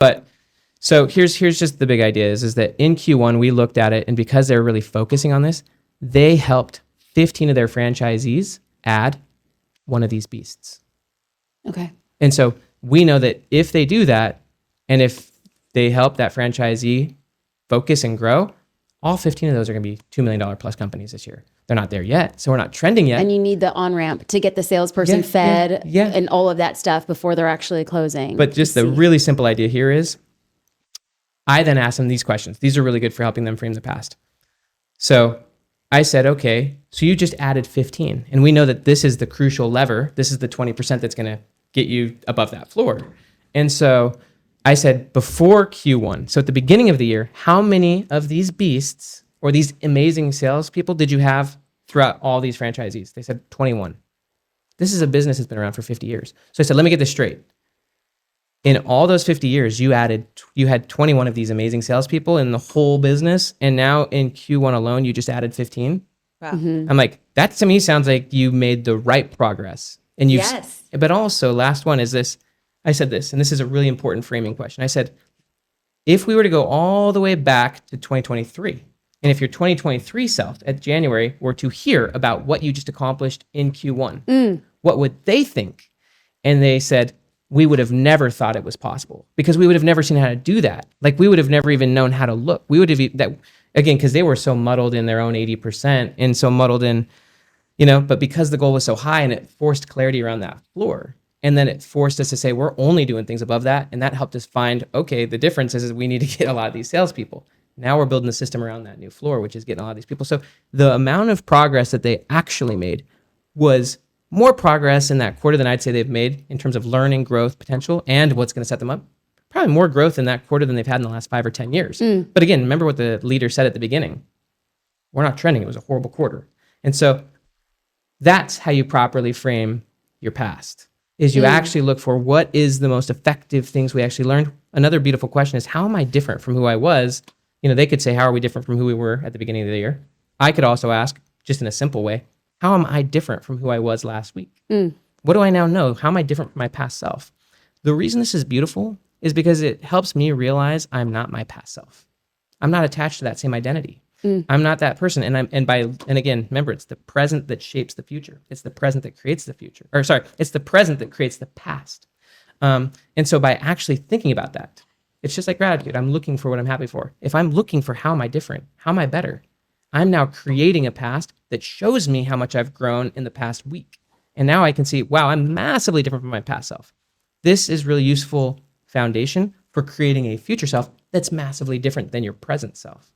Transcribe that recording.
But so here's just the big idea is that in Q1, we looked at it, and because they're really focusing on this, they helped 15 of their franchisees add one of these beasts. Okay. And so we know that if they do that, and if they help that franchisee focus and grow, all 15 of those are going to be $2 million plus companies this year. They're not there yet, so we're not trending yet. And you need the on-ramp to get the salesperson fed and all of that stuff before they're actually closing. But just the really simple idea here is, I then asked them these questions. These are really good for helping them frame the past. So I said, okay, so you just added 15. And we know that this is the crucial lever. This is the 20% that's going to get you above that floor. And so I said, before Q1, so at the beginning of the year, how many of these beasts or these amazing salespeople did you have throughout all these franchisees? They said 21. This is a business that's been around for 50 years. So I said, let me get this straight. In all those 50 years, you had 21 of these amazing salespeople in the whole business. And now in Q1 alone, you just added 15. Wow. I'm like, that to me sounds like you made the right progress. And Yes. But also, last one is this. I said this, and this is a really important framing question. I said, if we were to go all the way back to 2023, and if your 2023 self at January were to hear about what you just accomplished in Q1, what would they think? And they said, we would have never thought it was possible because we would have never seen how to do that. Like we would have never even known how to look. We would have that again, because they were so muddled in their own 80% and so muddled in, but because the goal was so high and it forced clarity around that floor. And then it forced us to say, we're only doing things above that. And that helped us find, okay, the difference is we need to get a lot of these salespeople. Now we're building the system around that new floor, which is getting a lot of these people. So the amount of progress that they actually made was more progress in that quarter than I'd say they've made in terms of learning, growth, potential, and what's going to set them up. Probably more growth in that quarter than they've had in the last 5 or 10 years. But again, remember what the leader said at the beginning. We're not trending. It was a horrible quarter. And so that's how you properly frame your past, is you actually look for what is the most effective things we actually learned. Another beautiful question is, how am I different from who I was? They could say, how are we different from who we were at the beginning of the year? I could also ask, just in a simple way, how am I different from who I was last week? What do I now know? How am I different from my past self? The reason this is beautiful is because it helps me realize I'm not my past self. I'm not attached to that same identity. I'm not that person. And again, remember, it's the present that shapes the future. It's the present that creates the future. It's the present that creates the past. And so by actually thinking about that, it's just like gratitude. I'm looking for what I'm happy for. If I'm looking for how am I different? How am I better? I'm now creating a past that shows me how much I've grown in the past week. And now I can see, wow, I'm massively different from my past self. This is really useful foundation for creating a future self that's massively different than your present self.